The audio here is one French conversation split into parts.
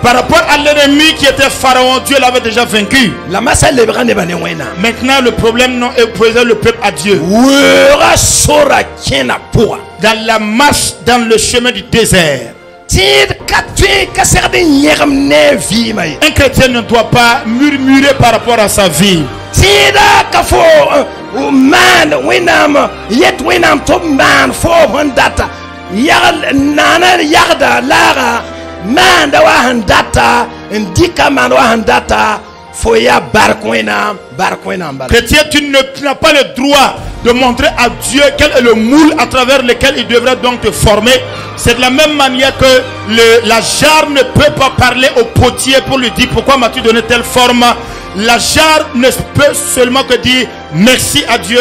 Par rapport à l'ennemi qui était Pharaon, Dieu l'avait déjà vaincu. Maintenant, le problème non est posé le peuple à Dieu. Dans la marche dans le chemin du désert, un chrétien ne doit pas murmurer par rapport à sa vie. Chrétien, tu n'as pas le droit de montrer à Dieu quel est le moule à travers lequel il devrait donc te former. C'est de la même manière que la jarre ne peut pas parler au potier pour lui dire pourquoi m'as-tu donné telle forme. La jarre ne peut seulement que dire merci à Dieu.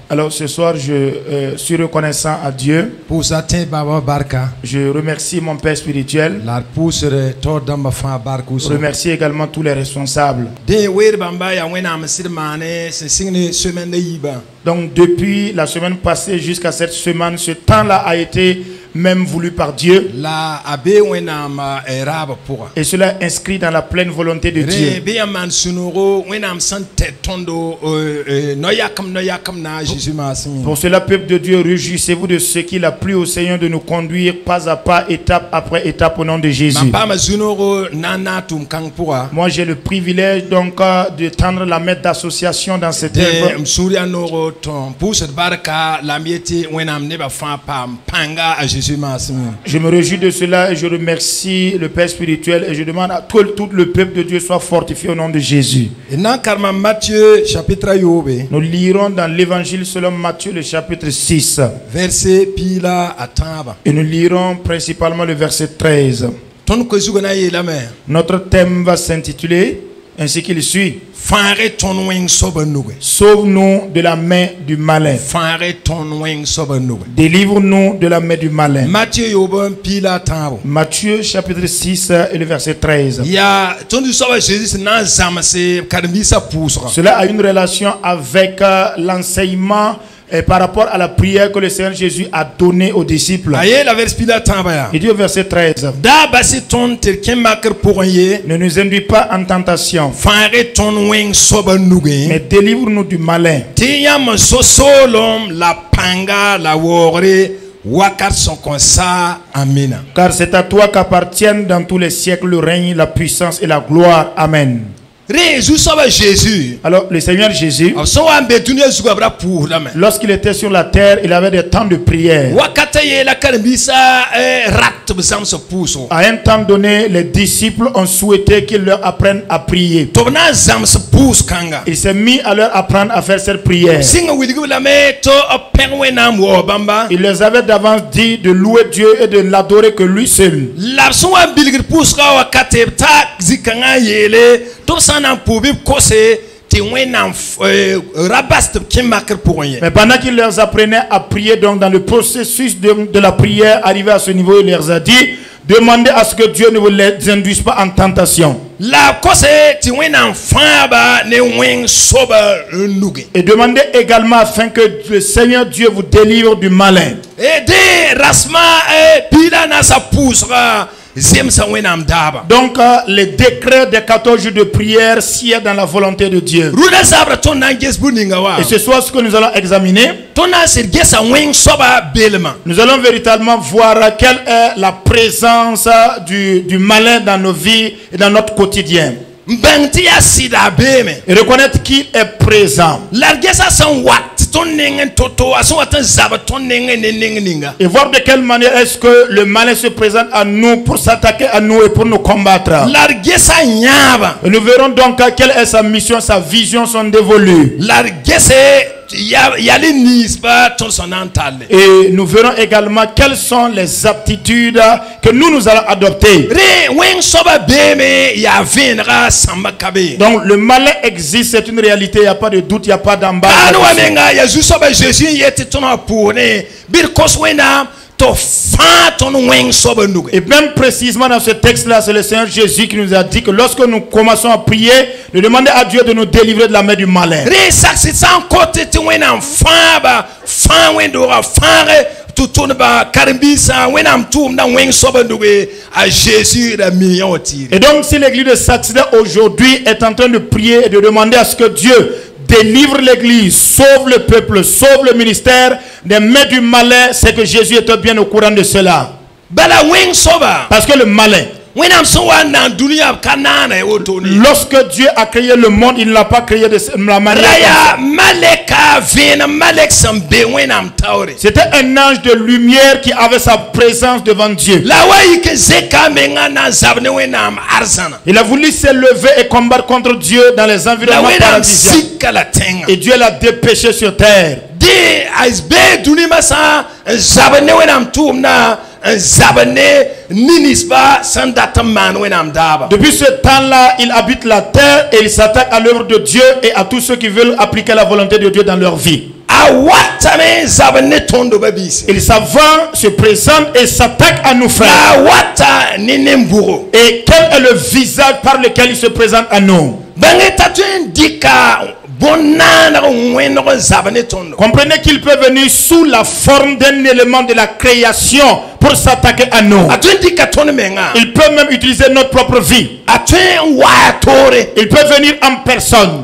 Alors ce soir, je suis reconnaissant à Dieu. Je remercie mon Père spirituel. Je remercie également tous les responsables. Donc depuis la semaine passée jusqu'à cette semaine, ce temps-là a été même voulu par Dieu. Et cela est inscrit dans la pleine volonté de Dieu. Pour cela, peuple de Dieu, réjouissez-vous de ce qu'il a plu au Seigneur de nous conduire pas à pas, étape après étape au nom de Jésus. Moi, j'ai le privilège donc de tendre la main d'association dans cette œuvre. Je me réjouis de cela et je remercie le Père spirituel et je demande à tout le peuple de Dieu soit fortifié au nom de Jésus. Nous lirons dans l'évangile selon Matthieu le chapitre 6. Et nous lirons principalement le verset 13. Notre thème va s'intituler ainsi qu'il suit: sauve-nous de la main du malin. Délivre-nous de la main du malin. Matthieu chapitre 6 et le verset 13. Cela a une relation avec l'enseignement par rapport à la prière que le Seigneur Jésus a donnée aux disciples. Il dit au verset 13: ne nous induis pas en tentation, mais délivre-nous du malin. Car c'est à toi qu'appartiennent dans tous les siècles le règne, la puissance et la gloire. Amen. Alors le Seigneur Jésus, lorsqu'il était sur la terre, il avait des temps de prière. À un temps donné, les disciples ont souhaité qu'il leur apprenne à prier. Il s'est mis à leur apprendre à faire cette prière. Il les avait d'avance dit de louer Dieu et de l'adorer que lui seul. Mais pendant qu'il leur apprenait à prier, donc dans le processus de la prière, arrivé à ce niveau, il leur a dit: demandez à ce que Dieu ne vous les induise pas en tentation. Et demandez également afin que le Seigneur Dieu vous délivre du malin. Donc les décrets des 14 jours de prière s'y est dans la volonté de Dieu. Et ce soir, ce que nous allons examiner, nous allons véritablement voir quelle est la présence du malin dans nos vies et dans notre quotidien. Et reconnaître qu'il est présent. Et voir de quelle manière est-ce que le malin se présente à nous pour s'attaquer à nous et pour nous combattre. Et nous verrons donc quelle est sa mission, sa vision, son dévolu. Et nous verrons également quelles sont les aptitudes que nous allons adopter. Donc le malin existe, c'est une réalité, il n'y a pas de doute, il n'y a pas d'embarras. Et même précisément dans ce texte-là, c'est le Seigneur Jésus qui nous a dit que lorsque nous commençons à prier, de demander à Dieu de nous délivrer de la main du malin. Et donc si l'église de Saxida aujourd'hui est en train de prier et de demander à ce que Dieu délivre l'église, sauve le peuple, sauve le ministère des mains du malin, c'est que Jésus était bien au courant de cela. Parce que le malin, lorsque Dieu a créé le monde, il ne l'a pas créé de la manière. C'était un ange de lumière qui avait sa présence devant Dieu. Il a voulu s'élever et combattre contre Dieu dans les environnements paradisiaques. Et Dieu l'a dépêché sur terre. Depuis ce temps-là, il habite la terre et il s'attaque à l'œuvre de Dieu et à tous ceux qui veulent appliquer la volonté de Dieu dans leur vie. Il s'avance, se présente et s'attaque à nous, frères. Et quel est le visage par lequel il se présente à nous? Comprenez qu'il peut venir sous la forme d'un élément de la création pour s'attaquer à nous. Il peut même utiliser notre propre vie. Il peut venir en personne.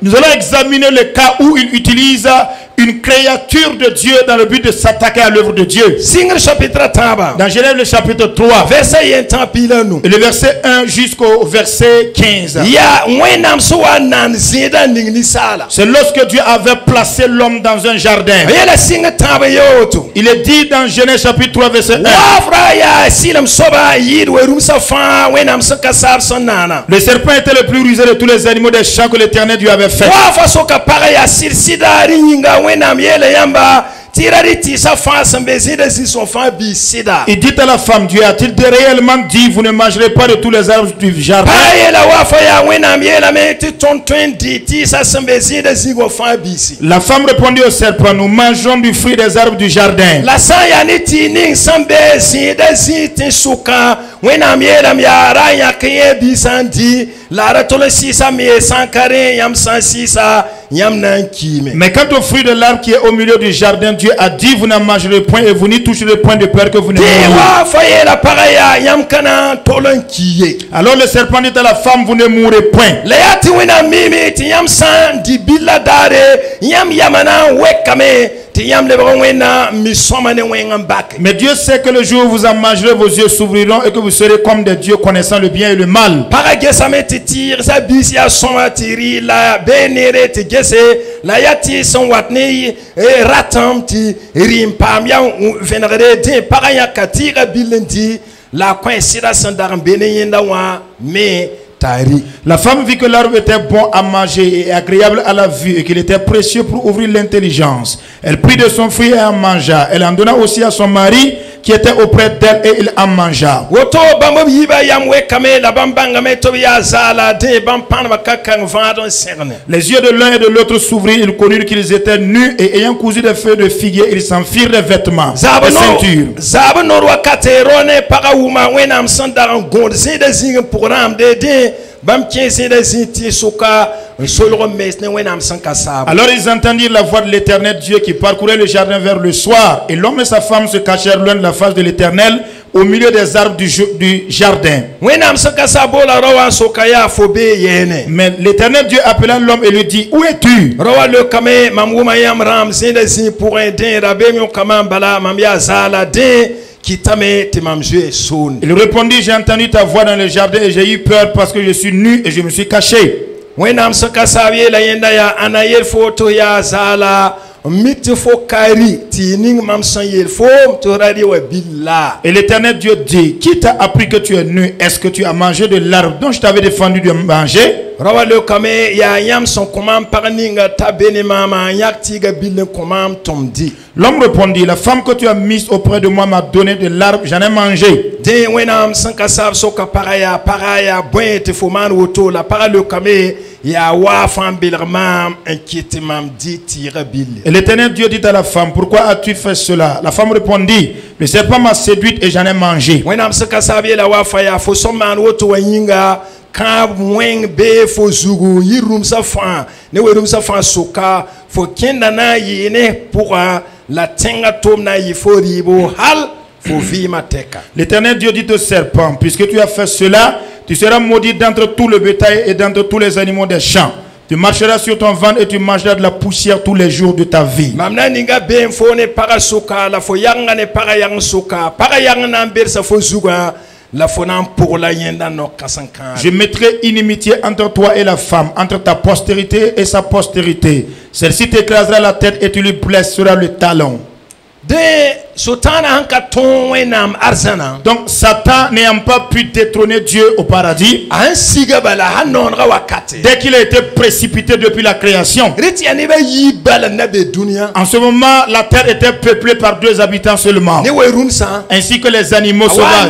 Nous allons examiner le cas où il utilise une créature de Dieu dans le but de s'attaquer à l'œuvre de Dieu. Dans Genèse le chapitre 3 et le verset 1 jusqu'au verset 15. C'est lorsque Dieu avait placé l'homme dans un jardin. Il est dit dans Genèse chapitre 3 verset 1. Le serpent était le plus rusé de tous les animaux des champs que l'Éternel Dieu avait fait. Il dit à la femme, Dieu a-t-il réellement dit, vous ne mangerez pas de tous les arbres du jardin? La femme répondit au serpent, nous mangeons du fruit des arbres du jardin. Mais quant au fruit de l'arbre qui est au milieu du jardin, Dieu a dit, vous n'en mangerez point et vous n'y toucherez point de peur que vous ne mourrez. Alors le serpent dit à la femme, vous ne mourrez point. Mais Dieu sait que le jour où vous en mangerez, vos yeux s'ouvriront et que vous serez comme des dieux connaissant le bien et le mal. La femme vit que l'arbre était bon à manger et agréable à la vue et qu'il était précieux pour ouvrir l'intelligence. Elle prit de son fruit et en mangea. Elle en donna aussi à son mari qui était auprès d'elle et il en mangea. Les yeux de l'un et de l'autre s'ouvrirent, ils connurent qu'ils étaient nus et ayant cousu des feuilles de figuier, ils s'en firent des vêtements, des ceintures. Alors ils entendirent la voix de l'Éternel Dieu qui parcourait le jardin vers le soir. Et l'homme et sa femme se cachèrent loin de la face de l'Éternel au milieu des arbres du jardin. Mais l'Éternel Dieu appela l'homme et lui dit, où es-tu? Il répondit, j'ai entendu ta voix dans le jardin et j'ai eu peur parce que je suis nu et je me suis caché. Et l'Éternel Dieu dit, qui t'a appris que tu es nu? Est-ce que tu as mangé de l'arbre dont je t'avais défendu de manger? L'homme répondit, la femme que tu as mise auprès de moi m'a donné de l'arbre, j'en ai mangé. de wenam sanka sab soka paraya boin te foman woto la paralo kame ya wa fam bilramam inquiétement dit tirabil. Et l'Éternel Dieu dit à la femme, pourquoi as-tu fait cela? La femme répondit, le serpent m'a séduite et j'en ai mangé. Wenam sanka sab la wa fa ya fo soman woto wanyinga kan weng be fo zugu yirum sa fa ne werum sa fa soka fo kenda na yene pour la tenga tom na yiforibo hal. L'Éternel Dieu dit au serpent, puisque tu as fait cela, tu seras maudit d'entre tout le bétail et d'entre tous les animaux des champs. Tu marcheras sur ton ventre et tu mangeras de la poussière tous les jours de ta vie. Je mettrai inimitié entre toi et la femme, entre ta postérité et sa postérité. Celle-ci t'écrasera la tête et tu lui blesseras le talon. Donc Satan n'ayant pas pu détrôner Dieu au paradis, dès qu'il a été précipité depuis la création, en ce moment la terre était peuplée par 2 habitants seulement, ainsi que les animaux sauvages.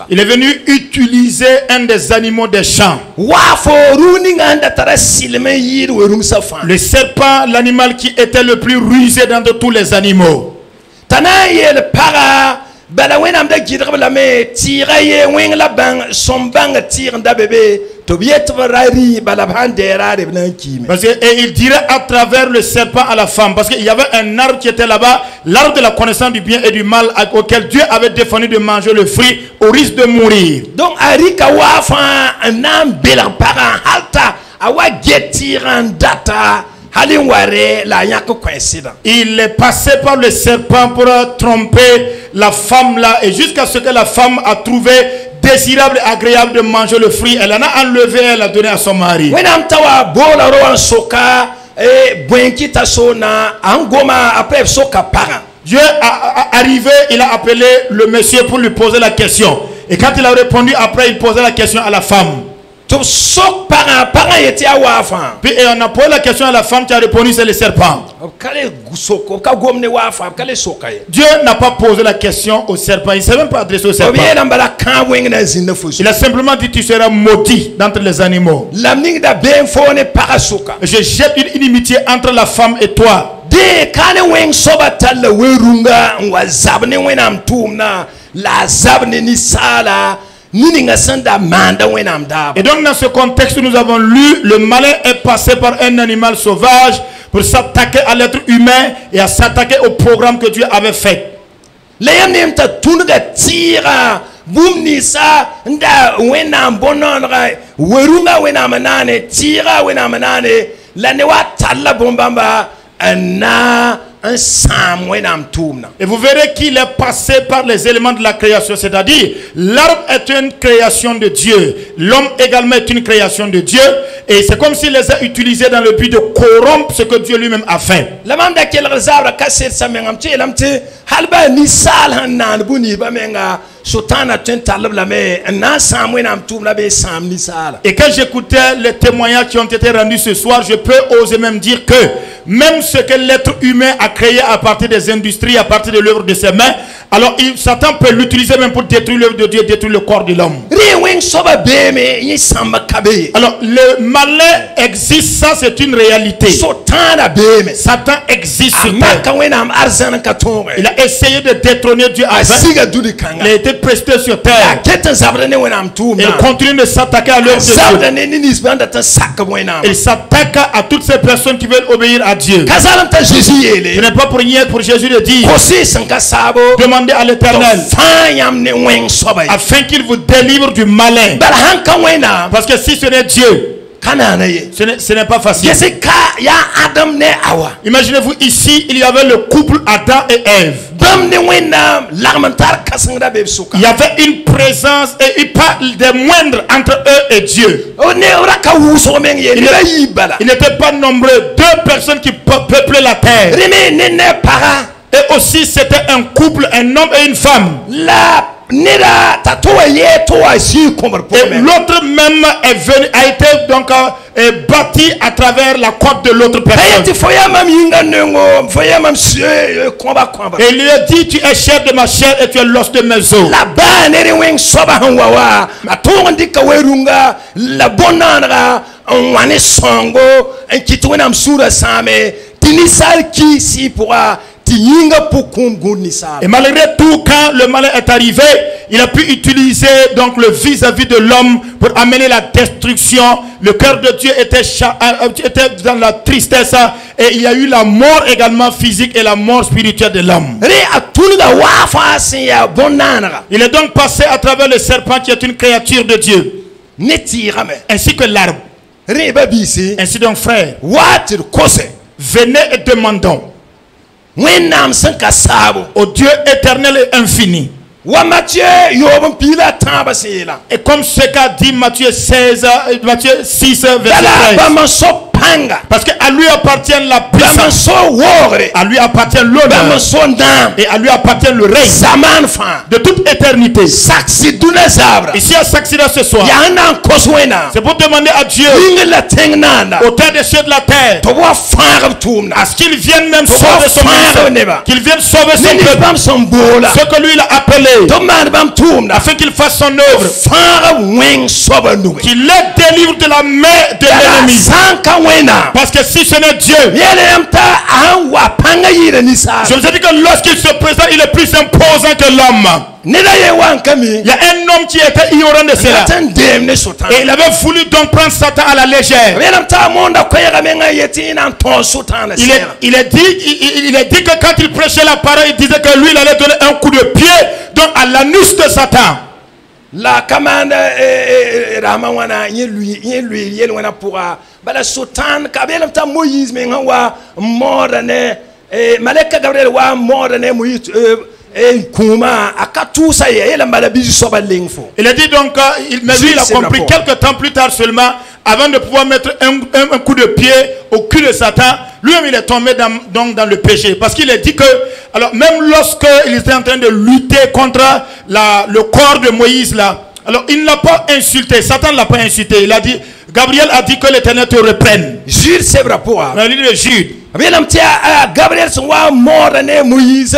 Il est venu utiliser un des animaux des champs, le serpent, l'animal qui était le plus rusé d'entre tous les animaux. Parce que, et il dirait à travers le serpent à la femme, parce qu'il y avait un arbre qui était là-bas, l'arbre de la connaissance du bien et du mal, auquel Dieu avait défendu de manger le fruit au risque de mourir. Donc il est passé par le serpent pour tromper la femme là, et jusqu'à ce que la femme a trouvé désirable et agréable de manger le fruit, elle en a enlevé, elle a donné à son mari. Dieu a arrivé, il a appelé le monsieur pour lui poser la question, et quand il a répondu, après il posait la question à la femme. Puis on a posé la question à la femme qui a répondu, c'est le serpent. Dieu n'a pas posé la question au serpent, il ne s'est même pas adressé au serpent. Il a simplement dit, tu seras maudit d'entre les animaux. Je jette une inimitié entre la femme et toi. Et donc dans ce contexte nous avons lu, le malin est passé par un animal sauvage pour s'attaquer à l'être humain et à s'attaquer au programme que Dieu avait fait. Et vous verrez qu'il est passé par les éléments de la création, c'est-à-dire l'arbre est une création de Dieu, l'homme également est une création de Dieu, et c'est comme s'il les a utilisés dans le but de corrompre ce que Dieu lui-même a fait. Et quand j'écoutais les témoignages qui ont été rendus ce soir, je peux oser même dire que même ce que l'être humain a créé à partir des industries, à partir de l'œuvre de ses mains, alors Satan peut l'utiliser même pour détruire l'œuvre de Dieu, détruire le corps de l'homme. Alors le malin existe, ça c'est une réalité. Satan existe sur terre. Il a essayé de détrôner Dieu avant. Il a été presté sur terre. Il continue de s'attaquer à l'œuvre de Dieu. Il s'attaque à toutes ces personnes qui veulent obéir à Dieu. Ce n'est pas pour rien pour Jésus de dire, demandez à l'Éternel afin qu'il vous délivre du malin. Parce que si ce n'est Dieu, ce n'est pas facile. Imaginez-vous ici, il y avait le couple Adam et Ève. Il y avait une présence et pas des moindres entre eux et Dieu. Il n'était pas nombreux, 2 personnes qui peuplaient la terre. Et aussi c'était un couple, un homme et une femme. l'autre même est venu, a été donc bâti à travers la côte de l'autre personne. Et il lui a dit, tu es chair de ma chair et tu es l'os de mes os. Et malgré tout, quand le malin est arrivé, il a pu utiliser donc le vis-à-vis de l'homme pour amener la destruction. Le cœur de Dieu était dans la tristesse et il y a eu la mort également physique et la mort spirituelle de l'homme. Il est donc passé à travers le serpent qui est une créature de Dieu, ainsi que l'arbre. Ainsi donc, frère, venez et demandons au Dieu éternel et infini. Et comme ce qu'a dit Matthieu 6, verset 13. Parce qu'à lui appartient la puissance, à lui appartient l'honneur et à lui appartient le règne de toute éternité. Ici à Saxida ce soir, c'est pour demander à Dieu, auteur des cieux de la terre, à ce qu'il vienne même sauver son peuple, qu'il vienne sauver son peuple, ce que lui il a appelé, afin qu'il fasse son œuvre, qu'il les délivre de la main de l'ennemi. Parce que si ce n'est Dieu, je vous ai dit que lorsqu'il se présente, il est plus imposant que l'homme. Il y a un homme qui était ignorant de cela et il avait voulu donc prendre Satan à la légère. Il est dit que quand il prêchait la parole, il disait que lui il allait donner un coup de pied donc à l'anus de Satan. La commande Ramawana lui pour bala Sultan kabel ta Moïse mais wa mordane Maleka Gabriel wa mordane Moïse kuma akatu ça y est la maladie soba lingfo. Il a dit donc il a compris quelques temps plus tard seulement, avant de pouvoir mettre un coup de pied au cul de Satan, lui-même il est tombé dans le péché. Parce qu'il a dit que, alors même lorsqu'il était en train de lutter contre le corps de Moïse là, alors il ne l'a pas insulté, Satan ne l'a pas insulté, il a dit, Gabriel a dit que l'Éternel te reprenne. Jude c'est vrai pour moi. Il dit Jude. Gabriel Moïse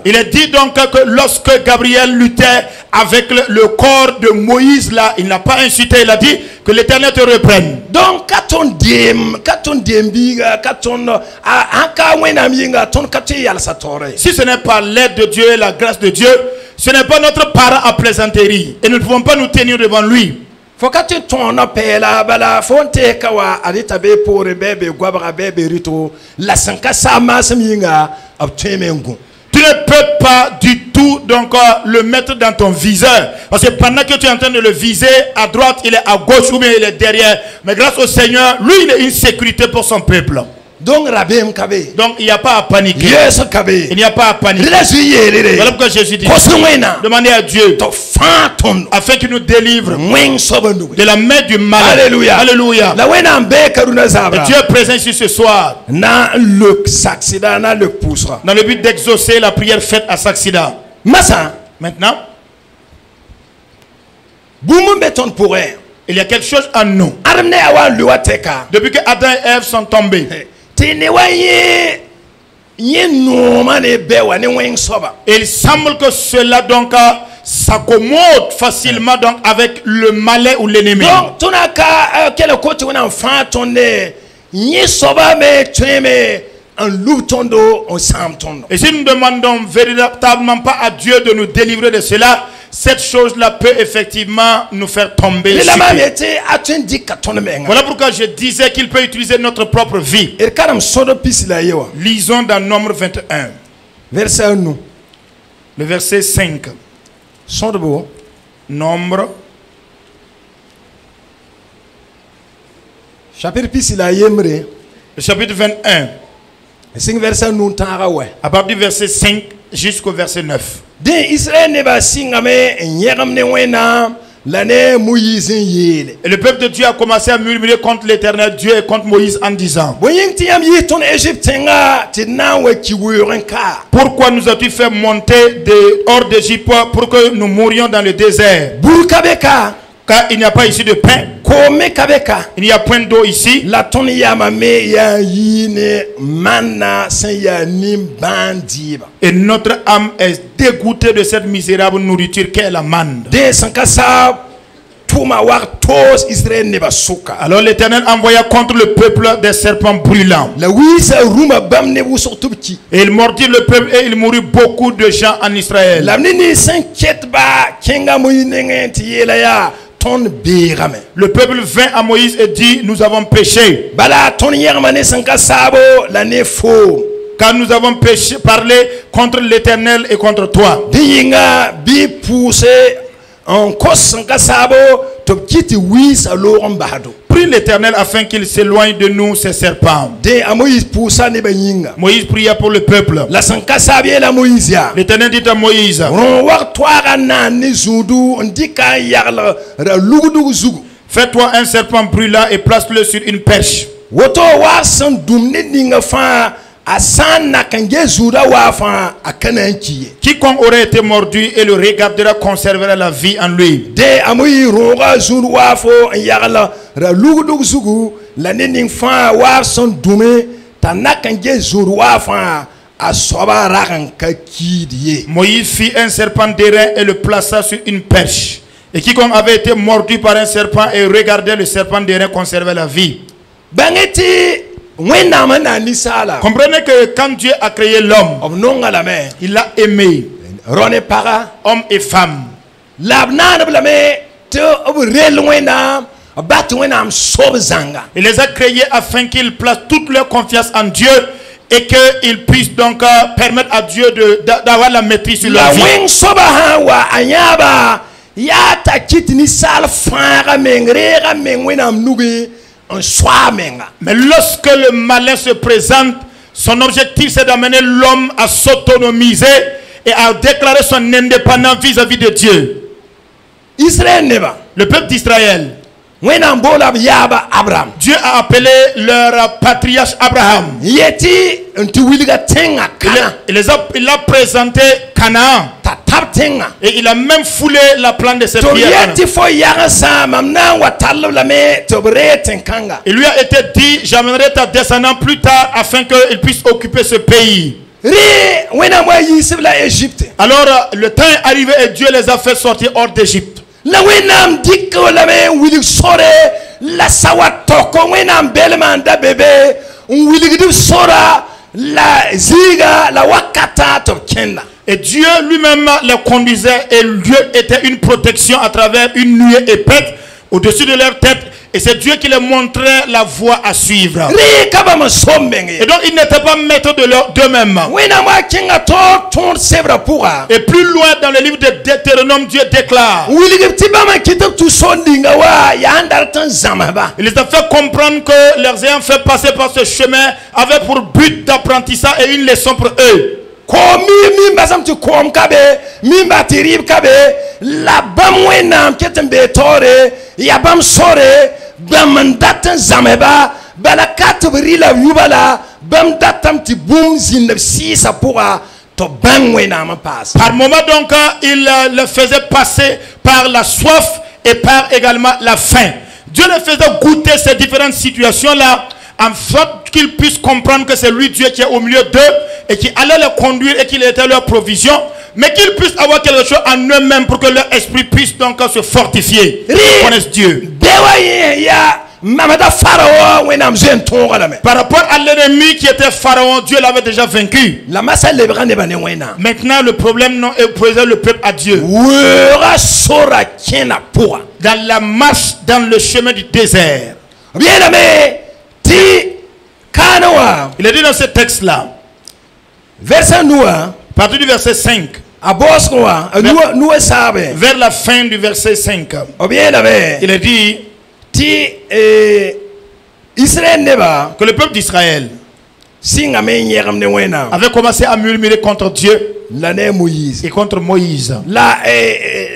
il est dit donc que lorsque Gabriel luttait avec le corps de Moïse là, il n'a pas insulté, il a dit que l'Éternel te reprenne. Donc si ce n'est pas l'aide de Dieu et la grâce de Dieu, ce n'est pas notre parent à plaisanterie et nous ne pouvons pas nous tenir devant lui. Tu ne peux pas du tout donc le mettre dans ton viseur, parce que pendant que tu es en train de le viser à droite, il est à gauche ou bien il est derrière. Mais grâce au Seigneur, lui il est une sécurité pour son peuple. Donc il n'y a pas à paniquer. Il n'y a pas à paniquer. Voilà pourquoi Jésus dit, demandez à Dieu afin qu'il nous délivre de la main du mal. Alléluia. Alléluia. Et Dieu est présent ici ce soir dans le but d'exaucer la prière faite à Saxida. Maintenant, il y a quelque chose en nous. Depuis que Adam et Ève sont tombés, il semble que cela donc s'accommode facilement donc avec le malin ou l'ennemi. Et si nous ne demandons véritablement pas à Dieu de nous délivrer de cela, cette chose-là peut effectivement nous faire tomber. Voilà pourquoi je disais qu'il peut utiliser notre propre vie. Lisons dans Nombre 21. Le verset 5. Nombre. Le chapitre 21. À partir du verset 5 jusqu'au verset 9. l'année Moïse yele. Et le peuple de Dieu a commencé à murmurer contre l'Éternel Dieu et contre Moïse en disant: Boying tiam yi ton Égypte nga ti nawe ki wurenka. pourquoi nous as-tu fait monter hors d'Égypte pour que nous mourions dans le désert? Burkabeka. Car il n'y a pas ici de pain, Kome kabeka. il n'y a point d'eau ici. La ton yama me ya yine manna sen ya nim bandiba. Et notre âme est dégoûtée de cette misérable nourriture qu'est la manne. De sankasa tuma war tos Israël ne basuka. Alors l'Éternel envoya contre le peuple des serpents brûlants. La wisa ruma bam ne bu sortubki. Et il mordit le peuple et il mourut beaucoup de gens en Israël. La nini s'inquiète ba kenga moyinenge tiyela ya ton birame. Le peuple vint à Moïse et dit: nous avons péché, Bala ton yermane sankasabo la ne fo. car nous avons péché, parlé contre l'Éternel et contre toi. Dinga bi poussé en kos sankasabo to kiti wisa loron bahado. Prie l'Éternel afin qu'il s'éloigne de nous ces serpents. De a Moïse poussa ne bayinga. Moïse pria pour le peuple. La sankasabi la Moïse ya. L'Éternel dit à Moïse: On war toara na ni zudu ndika yarla ra lugudu zugu. fais-toi un serpent brûlant et place-le sur une perche. Woto wa san dumni dinga fa asan na kange zuda wa fa akanankiye. Quiconque aurait été mordu et le regardera conservera la vie en lui. De amoyi roga zudu wa fo yarla ra lugudu zugu la ning fa wa san dume tanakange zudu wa fa asoba rakan kakidiye. Moïse fit un serpent d'airain et le plaça sur une perche. Et quiconque avait été mordu par un serpent et regardait le serpent d'airain conservait la vie. Bangeti wenama na nisala. Comprenez que quand Dieu a créé l'homme, Obnonga la mer. il l'a aimé, Rone para. homme et femme. Labna na blame te obrel wena bat wena am sob zanga. Il les a créés afin qu'ils placent toute leur confiance en Dieu et qu'ils puissent donc permettre à Dieu d'avoir la maîtrise sur La leur vie. wing soba hawa anyaba ya ta kitni sal fara mengrera mengwena am nubi un soir menga. Mais lorsque le malin se présente, son objectif c'est d'amener l'homme à s'autonomiser et à déclarer son indépendance vis-à-vis de Dieu. Israël neba. Le peuple d'Israël, Wena mbola yaba Abraham. Dieu a appelé leur patriarche Abraham. Yeti unti wilga tenga kana. Il l'a présenté Canaan. Ta tab tenga. Et il a même foulé la plante de cette To pierre. yeti fo yaga sa mamna wa tallo la me to bre tenkanga. Il lui a été dit: j'amènerai ta descendance plus tard afin qu'il puisse occuper ce pays. Ri wena mo yisib la Égypte. Alors le temps est arrivé et Dieu les a fait sortir hors d'Égypte. La wenam dikko la me wilik sore la sawa toko wenam belmanda bebe wilik du sora la ziga la wakata to kenda. Et Dieu lui-même les conduisait et Dieu était une protection à travers une nuée épaisse au-dessus de leur tête. Et c'est Dieu qui les montrait la voie à suivre. Ri kaba mo Et sombenge. donc ils n'étaient pas maîtres d'eux-mêmes. Wenam wa kinga to ton sebra pura. Et plus loin dans le livre de Deutéronome, Dieu déclare: Wilik tibama kitab tu sondinga wa ya andar tan zamaba. il les a fait comprendre que leurs ayants fait passer par ce chemin avaient pour but d'apprentissage et une leçon pour eux. Komi mbazam tu kom kabe mimba tirib kabe la bam wenam ketembe tore ya bam sore bam datan zameba balakat brila yubala bam datam ti boum zin si sa pourra to bam wenam passe. Par moment donc, il le faisait passer par la soif et par également la faim. Dieu les faisait goûter ces différentes situations-là, en sorte qu'ils puissent comprendre que c'est lui Dieu qui est au milieu d'eux et qui allait les conduire et qu'il était leur provision, mais qu'ils puissent avoir quelque chose en eux-mêmes pour que leur esprit puisse donc se fortifier. Ils connaissent Dieu. Par rapport à l'ennemi qui était Pharaon, Dieu l'avait déjà vaincu. Maintenant le problème non est posé le peuple à Dieu. Dans la marche dans le chemin du désert. Il est dit dans ce texte-là, verset Noah, à partir du verset 5, vers la fin du verset 5, il est dit que le peuple d'Israël avait commencé à murmurer contre Dieu l'année Moïse. et contre Moïse. La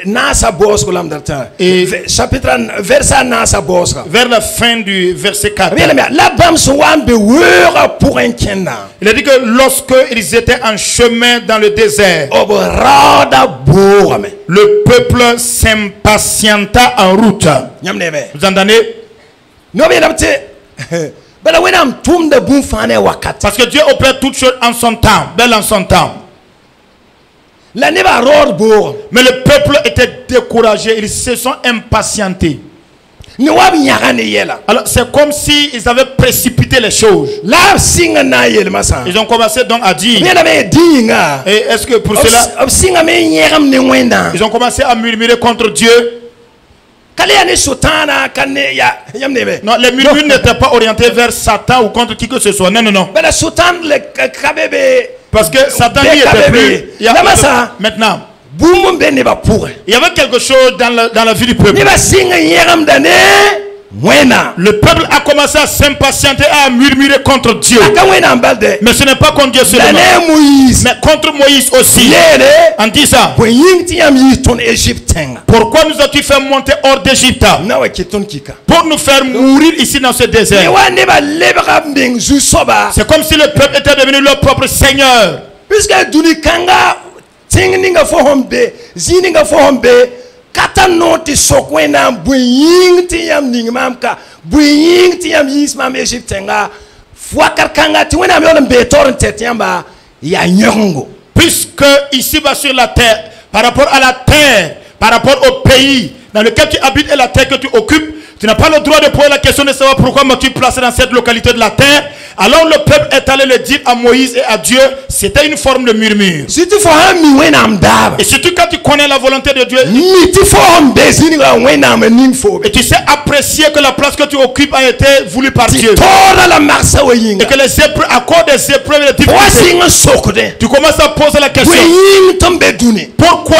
nasa bosko lam darta. Et Chapitre verset nasa bosko. vers la fin du verset 4, Bien la bam so wan be weur pour un kenda. il a dit que lorsque ils étaient en chemin dans le désert, Obo rada bourame. le peuple s'impatienta en route. Nyamnebe. Vous entendez? No be lamte. Bala wenam tum de bun fane wakat. Parce que Dieu opère toutes choses en son temps, belle en son temps. La neba rod bour. Mais le peuple était découragé, ils se sont impatientés. Ni wab nyagane yela. Alors c'est comme si ils avaient précipité les choses. La singa na yel masa. Ils ont commencé donc à dire, Bien me dinga. et est-ce que pour cela, Ob singa me nyagam ne wenda. ils ont commencé à murmurer contre Dieu? Kale ane sotana kane ya yamnebe. Non, les murmures n'étaient pas orientés vers Satan ou contre qui que ce soit. Non, non, non. Bala sotan le kabebe. Parce que Satan lui était plus. Maintenant, Boum be ne ba pour. il y avait quelque chose dans la vie du peuple. Ni ba singa nyagam dane wena. Le peuple a commencé à s'impatienter, à murmurer contre Dieu. Aka wena mbalde. Mais ce n'est pas contre Dieu seulement, Dane Moïse. mais contre Moïse aussi. Lele. En disant, Boying ti yam yi ton Égypte. pourquoi nous as-tu fait monter hors d'Égypte? Na wa kiton kika. Pour nous faire mourir ici dans ce Ni désert. wa ne ba lebra mbing zu soba. C'est comme si le peuple était devenu leur propre Seigneur. Puisque duni kanga ting ninga fo hombe, zininga fo hombe, kata noti sokwena buying ti yam ning mamka, buying ti yam yis mam Egypte nga, fwakar kanga ti wena myon betor tetiamba ya nyongo. Puisque ici-bas sur la terre, par rapport à la terre, par rapport au pays dans lequel tu habites et la terre que tu occupes, tu n'as pas le droit de poser la question de savoir pourquoi m'as-tu placé dans cette localité de la terre. Alors le peuple est allé le dire à Moïse et à Dieu. C'était une forme de murmure. Si tu fais un mi wena mdaba, Et surtout quand tu connais la volonté de Dieu, mi ti fo hombe zininga wena ning fo. et tu sais apprécier que la place que tu occupes a été voulue par Dieu, Tora la marsa et wayinga. que les épreuves, à cause des épreuves et des Wa difficultés, singa sokode. tu commences à poser la question, Buying tombe duni. pourquoi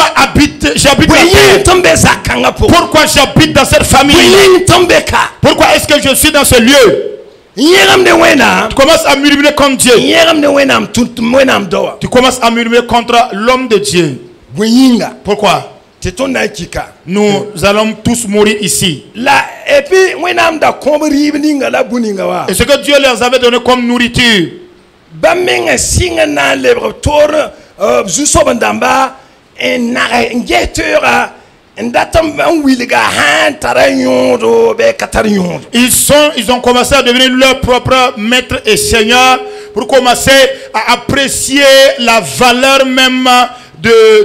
j'habite la Buying terre? tombe zakanga po. Pourquoi j'habite dans cette famille? Buying tombe ka. Pourquoi est-ce que je suis dans ce lieu? Yegam de wena. Tu commences à murmurer contre Dieu. Yegam de wenam tut wenam doa. Tu commences à murmurer contre l'homme de Dieu. Buyinga. Pourquoi? Teton na kika. Nous allons tous mourir ici. La et puis wenam da kombri ibninga la buninga wa. Et ce que Dieu leur avait donné comme nourriture, Bamenga singa na lebre tor zuso bandamba en na ngetura ndatam wiliga han taranyodo be kataryodo. ils ont commencé à devenir leur propre maître et seigneur pour commencer à apprécier la valeur même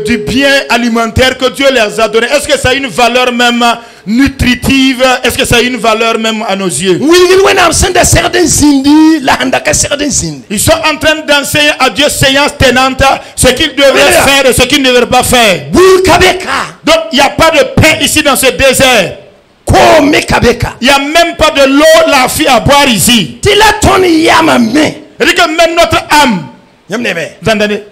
du bien alimentaire que Dieu leur a donné. Est-ce que ça a une valeur même nutritive? Est-ce que ça a une valeur même à nos yeux? Wilgil wenam senda certains zindi la handaka certains zindi. Ils sont en train d'enseigner à Dieu séance tenante ce qu'ils devraient faire et ce qu'ils ne devraient pas faire. Bul kabeka. Donc il n'y a pas de pain ici dans ce désert. Ko me kabeka. Il n'y a même pas de l'eau la fille à boire ici. Tila ton yama me. C'est-à-dire que même notre âme, Yamnebe. vous entendez,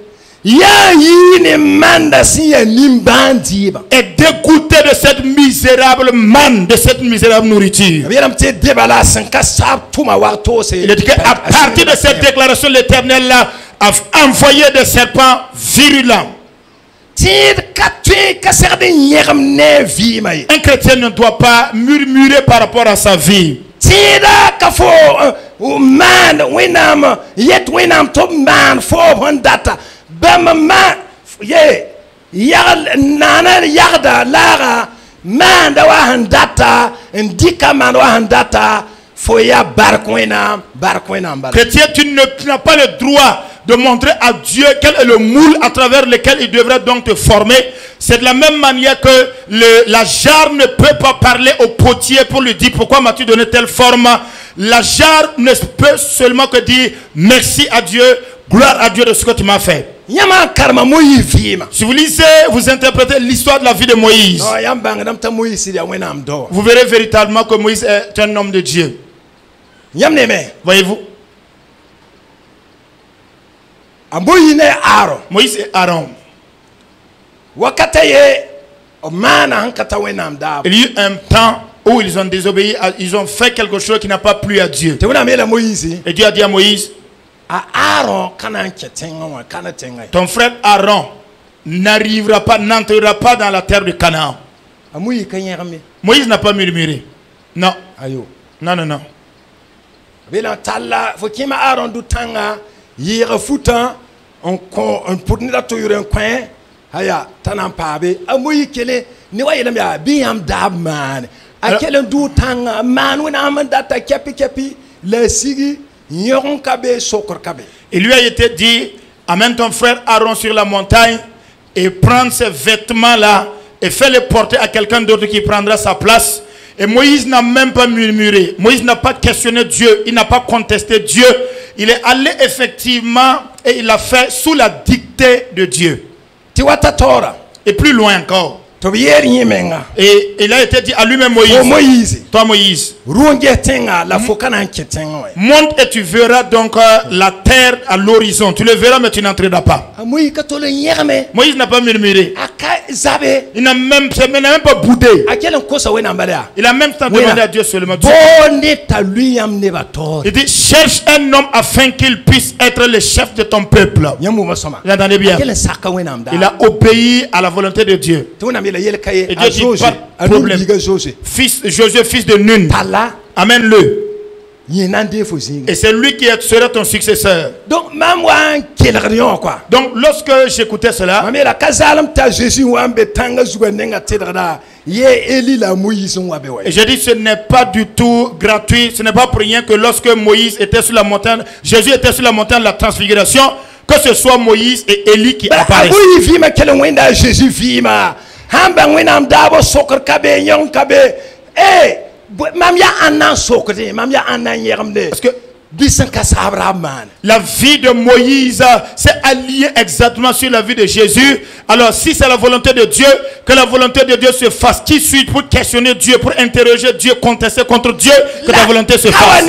Ya yine manda si ya nimbandi ba. est dégoûté de cette misérable manne, de cette misérable nourriture. Biram te debala sanka sab tuma warto se. Il a dit qu'à partir de cette déclaration, l'Éternel a envoyé des serpents virulents. Tid katwe kaserde yegam ne vi mai. Un chrétien ne doit pas murmurer par rapport à sa vie. Tida kafo man wenam yet wenam to man fo hondata. Bam man ye yag nana yagda lara man da wa handata ndika man wa handata fo ya barkwena mbala. Chrétien, tu n'as pas le droit de montrer à Dieu quel est le moule à travers lequel il devrait donc te former. C'est de la même manière que la jarre ne peut pas parler au potier pour lui dire pourquoi m'as-tu donné telle forme. La jarre ne peut seulement que dire merci à Dieu, gloire à Dieu de ce que tu m'as fait. Yama karma moyi vima. Si vous lisez, vous interprétez l'histoire de la vie de Moïse, No yambanga namta moyi sidia wenam do. vous verrez véritablement que Moïse est un homme de Dieu. Yamneme. Voyez-vous, Amboyi ne aro. Moïse et Aaron. Wakata ye mana hankata wenam da. Il y a eu un temps où ils ont désobéi, ils ont fait quelque chose qui n'a pas plu à Dieu. Te wena mela Moïse. Et Dieu a dit à Moïse, Ton frère Aaron n'arrivera pas, n'entrera pas dans la terre de Canaan. Moïse n'a pas murmuré. Non. Non, non, non. Il lui a été dit, amène ton frère Aaron sur la montagne et prends ces vêtements-là et fais-les porter à quelqu'un d'autre qui prendra sa place. Et Moïse n'a même pas murmuré. Moïse n'a pas questionné Dieu. Il n'a pas contesté Dieu. Il est allé effectivement et il l'a fait sous la dictée de Dieu. Et plus loin encore. Et il a été dit à lui-même Moïse. Toi Moïse. Monte et tu verras donc la terre à l'horizon. Tu le verras mais tu n'entreras pas. Moïse n'a pas murmuré. Il n'a même pas boudé. Il a même demandé à Dieu seulement. Il dit cherche un homme afin qu'il puisse être le chef de ton peuple. Vous entendez bien? Il a obéi à la volonté de Dieu. Et Dieu dit pas de problème. Fils, Josué, fils de Nun, amène-le. Et c'est lui qui sera ton successeur. Donc lorsque j'écoutais cela, et j'ai dit ce n'est pas du tout gratuit. Ce n'est pas pour rien que lorsque Moïse était sur la montagne, Jésus était sur la montagne de la transfiguration, que ce soit Moïse et Élie qui apparaissent. Parce que la vie de Moïse s'est alliée exactement sur la vie de Jésus. Alors si c'est la volonté de Dieu, que la volonté de Dieu se fasse. Qui suis pour questionner Dieu, pour interroger Dieu, contester contre Dieu, que ta volonté se fasse.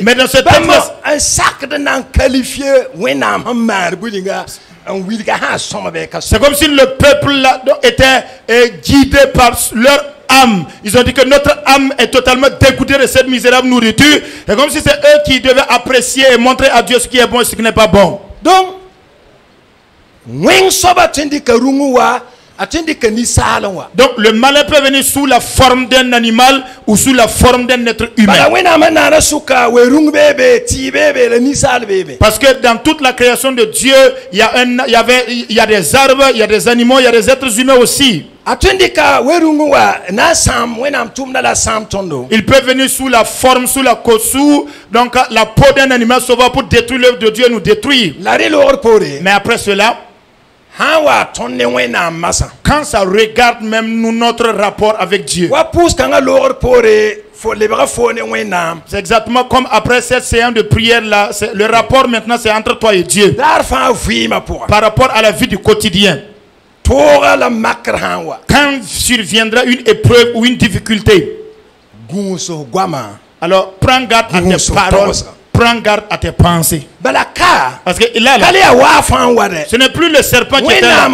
Mais dans ce texte, c'est comme si le peuple était guidé par leur âme. Ils ont dit que notre âme est totalement dégoûtée de cette misérable nourriture. C'est comme si c'est eux qui devaient apprécier et montrer à Dieu ce qui est bon et ce qui n'est pas bon. Donc, le malin peut venir sous la forme d'un animal ou sous la forme d'un être humain. Parce que dans toute la création de Dieu, il y a des arbres, il y a des animaux, il y a des êtres humains aussi. Il peut venir sous la forme, sous la kosu, donc la peau d'un animal sauvage pour détruire l'œuvre de Dieu et nous détruire. Mais après cela, quand ça regarde même nous, notre rapport avec Dieu, c'est exactement comme après cette séance de prière là, le rapport maintenant c'est entre toi et Dieu par rapport à la vie du quotidien. Quand surviendra une épreuve ou une difficulté, alors prends garde à tes paroles. Prends garde à tes pensées. Parce que là, ce n'est plus le serpent qui était là.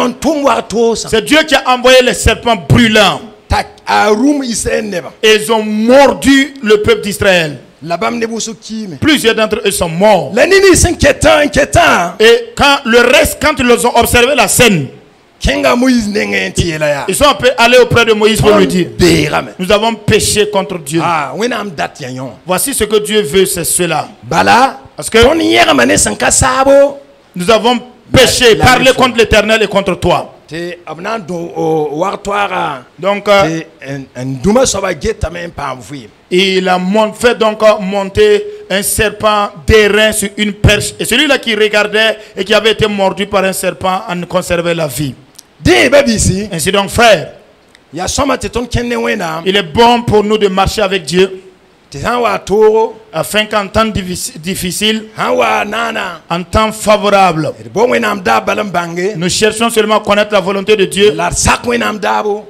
C'est Dieu qui a envoyé les serpents brûlants. Et ils ont mordu le peuple d'Israël. Plusieurs d'entre eux sont morts. Et quand le reste, quand ils ont observé la scène, ils sont allés auprès de Moïse pour lui dire: nous avons péché contre Dieu. Voici ce que Dieu veut, c'est cela. Parce que nous avons péché, parlé contre l'Éternel et contre toi. Donc il a fait donc monter un serpent d'airain sur une perche. Et celui-là qui regardait et qui avait été mordu par un serpent en conservait la vie. Ainsi donc frère, il est bon pour nous de marcher avec Dieu, afin qu'en temps difficile, en temps favorable, nous cherchons seulement à connaître la volonté de Dieu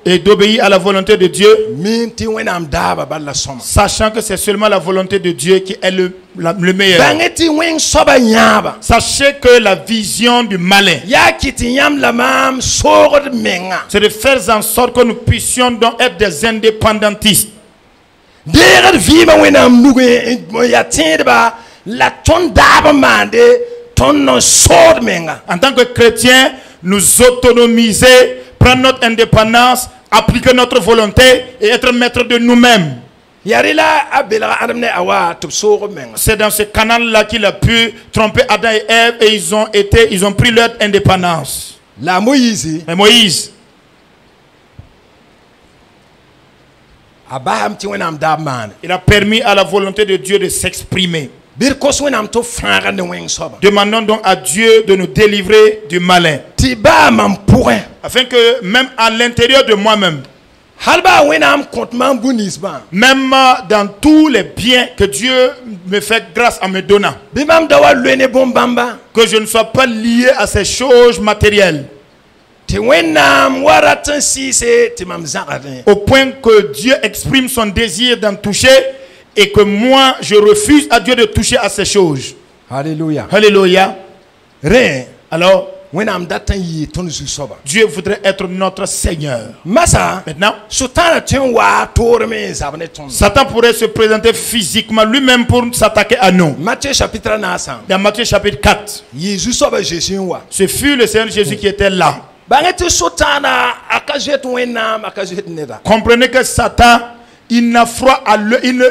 et d'obéir à la volonté de Dieu, sachant que c'est seulement la volonté de Dieu qui est le meilleur. Sachez que la vision du malin, c'est de faire en sorte que nous puissions donc être des indépendantistes. Dere vima wenam nuge ya tindba la ton daba mande ton non sord menga. En tant que chrétiens, nous autonomiser, prendre notre indépendance, appliquer notre volonté et être maître de nous-mêmes. Yarila abela adamne awa tup sord menga. C'est dans ce canal-là qu'il a pu tromper Adam et Ève et ils ont pris leur indépendance. La Moïse. Mais Moïse, Abaham ti wenam dab man. il a permis à la volonté de Dieu de s'exprimer. Bir kos wenam to franga ne weng soba. Demandons donc à Dieu de nous délivrer du malin. Ti ba mam pourrin. Afin que même à l'intérieur de moi-même, Halba wenam kontman bunisba. même dans tous les biens que Dieu me fait grâce en me donnant, Bimam dawa lene bombamba. que je ne sois pas lié à ces choses matérielles, Ti wenam waratan si se ti mam zakadin. au point que Dieu exprime son désir d'en toucher et que moi, je refuse à Dieu de toucher à ces choses. Alléluia. Alléluia. Re Alors, wenam datan yi ton zu soba. Dieu voudrait être notre Seigneur. Masa Maintenant, sultana tin wa torme zabne ton. Satan pourrait se présenter physiquement lui-même pour s'attaquer à nous. Matthieu chapitre 9. Dans Matthieu chapitre 4, Jésus soba Jésus wa. ce fut le Seigneur Jésus qui était là. Bangete sultana akajet wenam akajet neda. Comprenez que Satan, il n'a froid à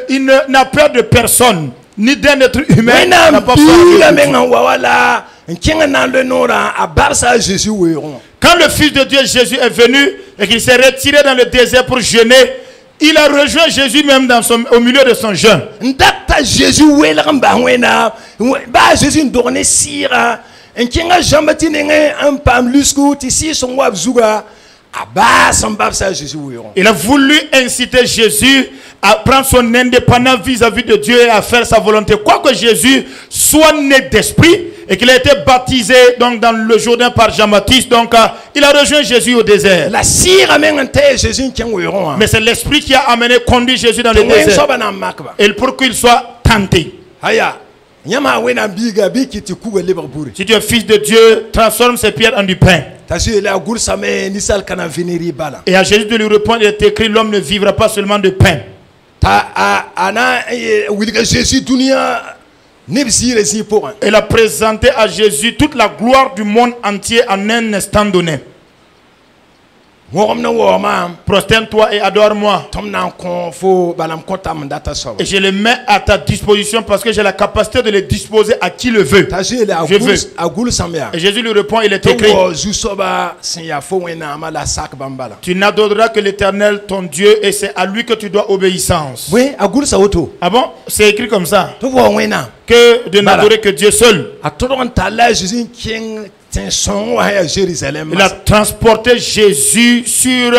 il n'a peur de personne, ni d'un être humain. N'a Wenam pas bila peur de Dieu. menga wala nkinga na le nora abarsa Jésus weron. Quand le Fils de Dieu Jésus est venu et qu'il s'est retiré dans le désert pour jeûner, il a rejoint Jésus même au milieu de son jeûne. Ndata Jésus welamba wena ba Jésus ndorne sira nkinga jambati nenge un pam lusku ti si son wabzuga abasa mbabsa Jésus weron. Il a voulu inciter Jésus à prendre son indépendance vis-à-vis de Dieu et à faire sa volonté. Quoique Jésus soit né d'esprit et qu'il a été baptisé donc dans le Jourdain par Jean-Baptiste, donc il a rejoint Jésus au désert. La sira mengante Jésus nkin weron. Mais c'est l'esprit qui a conduit Jésus dans le Wen désert. soba na makba. Et pour qu'il soit tenté. Haya nyama wena biga bikiti kuga libre buri. Si tu es fils de Dieu, transforme ces pierres en du pain. Tasu la gursa me nisal kana veniri bala. Et à Jésus de lui répondre, il est écrit, l'homme ne vivra pas seulement de pain. Ta ana wilga Jésus dunia nebsi resi pour. Il a présenté à Jésus toute la gloire du monde entier en un instant donné. Ngomna woma Prosterne-toi et adore-moi. tom nan kon fo balam kontam data so. Et je les mets à ta disposition parce que j'ai la capacité de les disposer à qui le veut. Tasu la Je veux. agul samya. Et Jésus lui répond, il est écrit, To zu soba sin ya fo wena mala sak bambala. tu n'adoreras que l'Éternel, ton Dieu, et c'est à lui que tu dois obéissance. We agul sa auto. Ah bon? C'est écrit comme ça. To wo wena. Que de n'adorer que Dieu seul. A todon tala Jésus king tin son wa ya Jérusalem. Il a transporté Jésus sur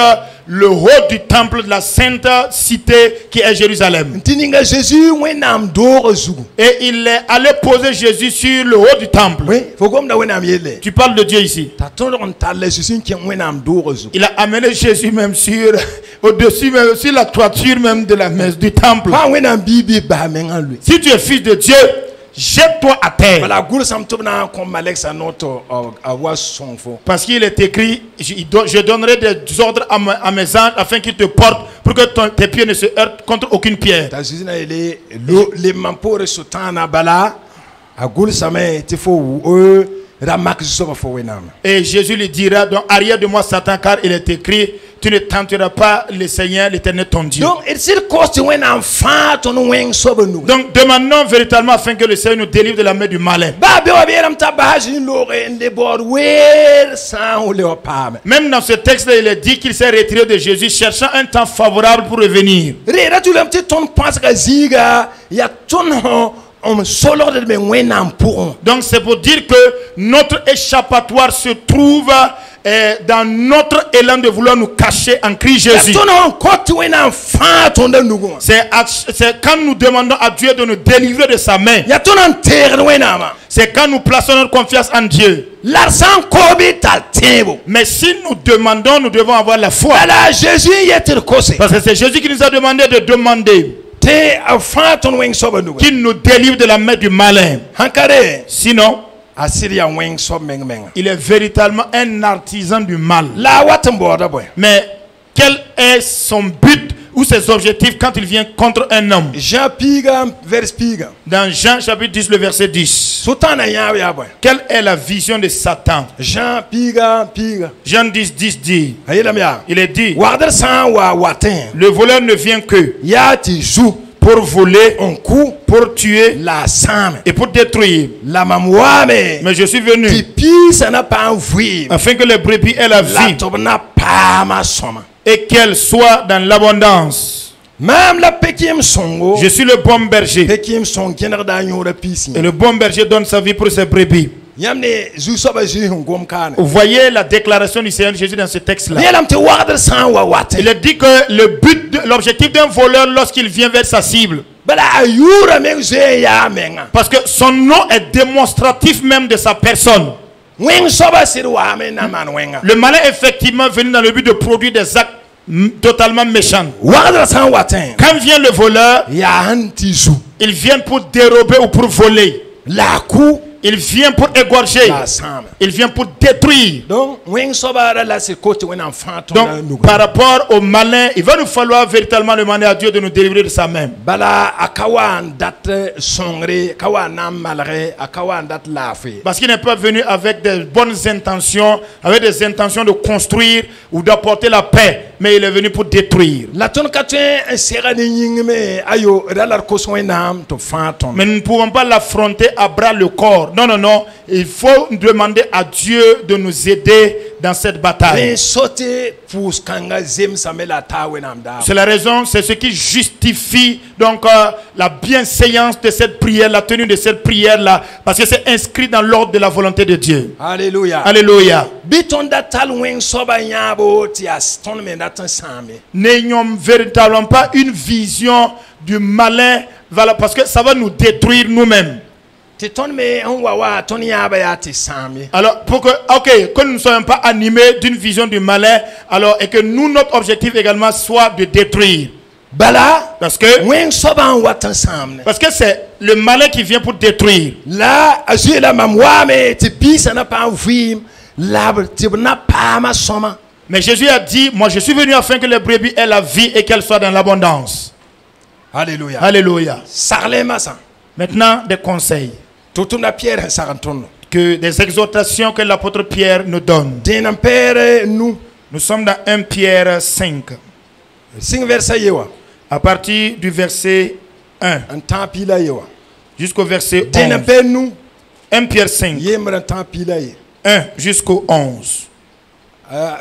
le haut du temple de la sainte cité qui est Jérusalem. Tininga Jésus wena mdoro zugu. Et il est allé poser Jésus sur le haut du temple. We fo gomna wena miele. Tu parles de Dieu ici. Ta todon tala Jésus king wena mdoro zugu. Il a amené Jésus même au-dessus, même sur la toiture même de la messe du temple. Pa wena bibi ba menga lui. Si tu es fils de Dieu, jette-toi à terre. Voilà, gul sam tobna comme Alex anoto avoir son fo. Parce qu'il est écrit, je donnerai des ordres à mes anges afin qu'ils te portent pour que tes pieds ne se heurtent contre aucune pierre. Ta Jésus na ele le mampore sotana bala agul samé tifo ramak so fo wenam. Et Jésus lui dira, donc arrière de moi Satan, car il est écrit, tu ne tenteras pas le Seigneur, l'Éternel ton Dieu. Donc il s'il coste wenam fa ton weng so benu. Donc demandons véritablement afin que le Seigneur nous délivre de la main du malin. Ba be wa be ram tabaji lore inde bord wer sans le pam. Même dans ce texte-là, il est dit qu'il s'est retiré de Jésus, cherchant un temps favorable pour revenir. Re tu le petit ton pense que ziga ya ton on solo de me wenam pour. Donc c'est pour dire que notre échappatoire se trouve dans notre élan de vouloir nous cacher en Christ Jésus. C'est quand nous demandons à Dieu de nous délivrer de sa main. C'est quand nous plaçons notre confiance en Dieu. Mais si nous demandons, nous devons avoir la foi. Parce que c'est Jésus qui nous a demandé de demander qu'il nous délivre de la main du malin. Sinon, il est véritablement un artisan du mal. Mais quel est son but ou ses objectifs quand il vient contre un homme. Jean piga vers piga. Dans Jean chapitre 10, le verset 10. Sotana ya ya boy. Quelle est la vision de Satan? Jean piga. Jean 10, 10 dit. Ayelam ya. Il est dit, Wadar san wa watin. le voleur ne vient que Ya ti jou pour voler, on coup pour tuer la sam. et pour détruire. La mamwame. Mais je suis venu Ti pi ça n'a pas envie. afin que les brebis aient la La vie tobna pa ma soma. et qu'elles soient dans l'abondance. Même la pekim songo. Je suis le bon berger. Pekim son kenar da nyora pisi. Et le bon berger donne sa vie pour ses brebis. Yamne zu soba ji ngom kana. Vous voyez la déclaration du Seigneur Jésus dans ce texte-là. Yelam te wadar san wa watin. Il a dit que le but, l'objectif d'un voleur lorsqu'il vient vers sa cible, Bala ayura men je ya menga. parce que son nom est démonstratif même de sa personne. Wen soba sir wa men na man wenga. Le malin est effectivement venu dans le but de produire des actes totalement méchants. Wadar san watin. Quand vient le voleur, Ya hanti zu. il vient pour dérober ou pour voler. La ku Il vient pour égorger. la sam. Il vient pour détruire. Donc wen soba la se côté wen enfant ton Donc, par rapport au malin, il va nous falloir véritablement demander à Dieu de nous délivrer de sa main. Bala akawan dat songre kawan nam malre akawan dat lafe. Parce qu'il n'est pas venu avec des bonnes intentions, avec des intentions de construire ou d'apporter la paix, mais il est venu pour détruire. La ton katwen sera ni nyingme ayo dalar koso nam to fanton. Mais nous ne pouvons pas l'affronter à bras le corps. Non, non, non. Il faut demander à Dieu de nous aider dans cette bataille. Mais sauter pour kanga zem samela tawe nam da. C'est la raison, c'est ce qui justifie donc la bienséance de cette prière, la tenue de cette prière-là, parce que c'est inscrit dans l'ordre de la volonté de Dieu. Alléluia. Alléluia. Biton datal wen soba nyabo ti aston men datan same. N'ayons véritablement pas une vision du malin, voilà, parce que ça va nous détruire nous-mêmes. Ti ton me on wawa ton yaba ya ti same. Alors, pour que nous ne soyons pas animés d'une vision du malin, alors, et que nous, notre objectif également soit de détruire. Bala Parce que wen soba en watan same. c'est le malin qui vient pour détruire. La azu la mamwa me ti pi ça n'a pas envie. La ti na pa ma soma. Mais Jésus a dit, moi je suis venu afin que les brebis aient la vie et qu'elles soient dans l'abondance. Alléluia. Alléluia. Sarle masa. Maintenant, des conseils, Tutuna Pierre saranton. que des exhortations que l'apôtre Pierre nous donne. Denam père nous. Nous sommes dans 1 Pierre 5, Sing versa yewa. à partir du verset 1 En temps pila yewa. jusqu'au verset Denam 11. père nous. 1 Pierre 5, Yemra temps pila ye. 1 jusqu'au 11.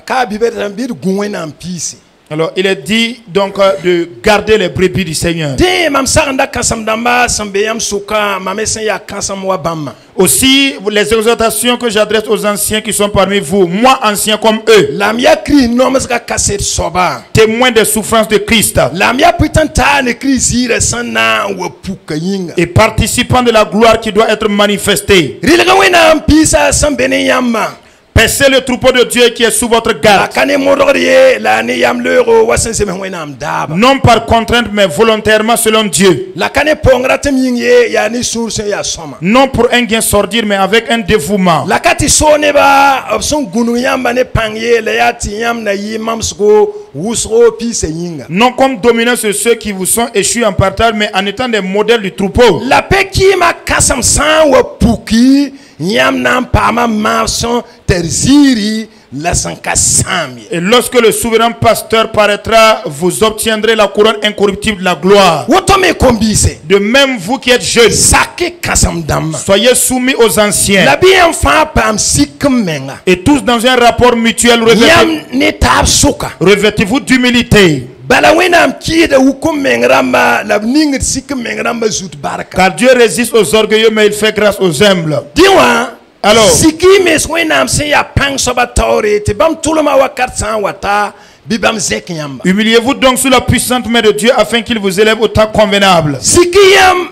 Ka biber tambir gwen en pisi. Alors, il est dit donc de garder les brebis du Seigneur. De mam saranda kasam damba sambeyam suka mamesen ya kasam wa bamma. Aussi, les exhortations que j'adresse aux anciens qui sont parmi vous, moi anciens comme eux, Lamia kri nomas ka kaset soba. témoins des souffrances de Christ Lamia putan ne kri zira sana wa puka yinga. et participants de la gloire qui doit être manifestée. Rilga wena pisa sambene yamma. Paissez le troupeau de Dieu qui est sous votre La garde, kane modoriye la ne yam leuro wasen se wena am daba. non par contrainte mais volontairement selon Dieu, La kane pongra temyinge ya ni source ya soma. non pour un gain sordide mais avec un dévouement. La kati sone ba opson gunu yamba ne pangye le yati yam na yimam sko wusro pise yinga. Non comme dominant sur ceux qui vous sont échus en partage, mais en étant des modèles du troupeau. La peki ma kasam san wa puki yam nam pama mason terziri la sanka sami. Et lorsque le souverain pasteur paraîtra, vous obtiendrez la couronne incorruptible de la gloire. Woto me kombise. De même, vous qui êtes jeunes, Sake kasam dama. soyez soumis aux anciens. La bi enfant pam sikum menga. Et tous dans un rapport mutuel, Yam ne tab suka. revêtez-vous d'humilité. Bala wenam ki de wukum mengramba la ning sikum mengramba zut baraka. Car Dieu résiste aux orgueilleux, mais il fait grâce aux humbles. Diwa. Alors, Siki mes wenam se ya pang soba tore te bam tuluma wakat san wata bibam zek yamba. humiliez-vous donc sous la puissante main de Dieu afin qu'il vous élève au temps convenable. Siki yam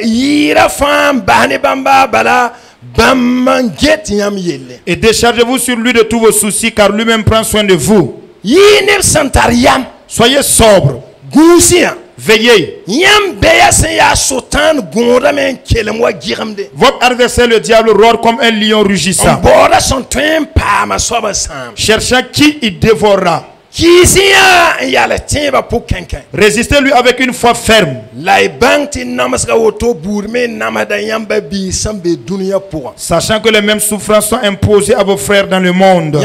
yira fam bahne bamba bala bam get yam yelle. Et déchargez-vous sur lui de tous vos soucis, car lui-même prend soin de vous. Yine santar yam Soyez sobre, gusia. veillez. Yam beya se ya sotan gonda men kelem wa giramde. Votre adversaire, le diable, rôde comme un lion On rugissant, bora son twin pa ma soba sam. cherchant qui il dévorera. Résistez-lui avec une foi ferme. Sachant que les mêmes souffrances sont imposées à vos frères dans le monde.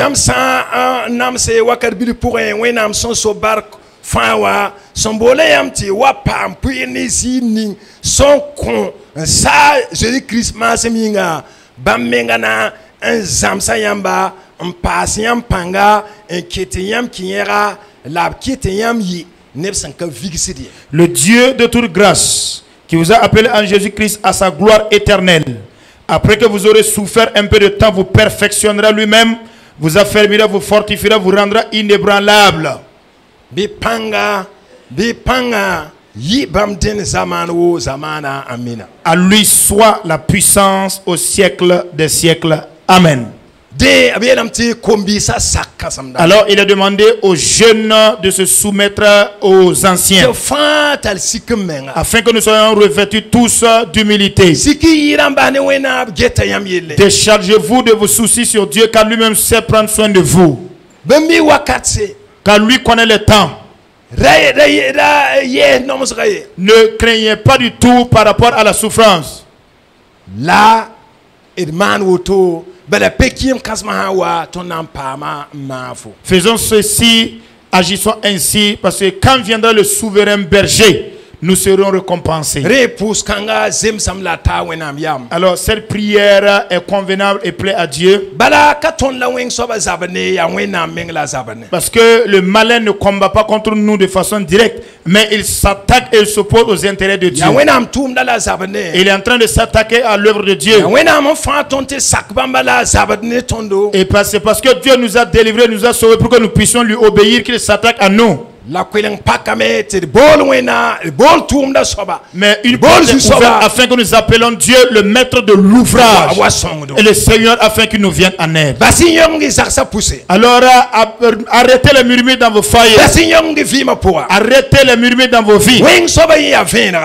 Le Dieu de toute grâce qui vous a appelé en Jésus-Christ à sa gloire éternelle, après que vous aurez souffert un peu de temps, vous perfectionnera lui-même, vous affermira, vous fortifiera, vous rendra inébranlable. À lui soit la puissance au siècle des siècles. Amen. Alors il a demandé aux jeunes de se soumettre aux anciens, afin que nous soyons revêtus tous d'humilité. Déchargez-vous de vos soucis sur Dieu, car lui-même sait prendre soin de vous, car lui connaît le temps. Ne craignez pas du tout par rapport à la souffrance. Là, faisons ceci, agissons ainsi, parce que quand viendra le souverain berger, nous serons récompensés. Alors cette prière est convenable et plaît à Dieu, parce que le malin ne combat pas contre nous de façon directe, mais il s'attaque et il s'oppose aux intérêts de Dieu. Il est en train de s'attaquer à l'œuvre de Dieu. Et c'est parce que Dieu nous a délivrés, nous a sauvés pour que nous puissions lui obéir qu'il s'attaque à nous. Mais une porte est ouverte afin que nous appelons Dieu le maître de l'ouvrage et le Seigneur afin qu'il nous vienne en aide. Alors arrêtez les murmures dans vos foyers, arrêtez les murmures dans vos vies.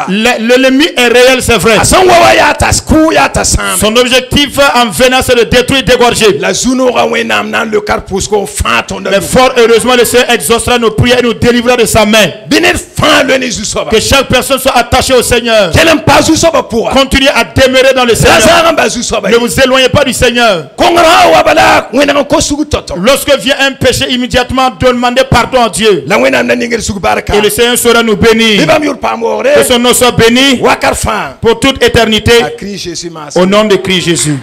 L'ennemi est réel, c'est vrai. Son objectif en venant, c'est de détruire, d'égorger. Mais fort heureusement, le Seigneur exaucera nos prières et nous délivrera de sa main. Que chaque personne soit attachée au Seigneur. Continuez à demeurer dans le Seigneur. Ne vous éloignez pas du Seigneur. Lorsque vient un péché, immédiatement demandez pardon à Dieu. Et le Seigneur saura nous bénir. Que son nom soit béni pour toute éternité. Au nom de Christ Jésus.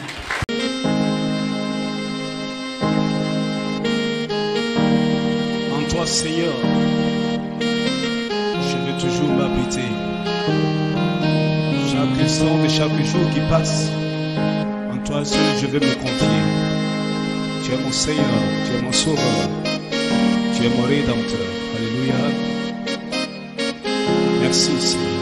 En toi, Seigneur, je veux toujours m'habiter. Chaque instant de chaque jour qui passe, en toi seul je veux me confier. Tu es mon Seigneur, tu es mon Sauveur, tu es mon Rédempteur. Alléluia. Merci Seigneur.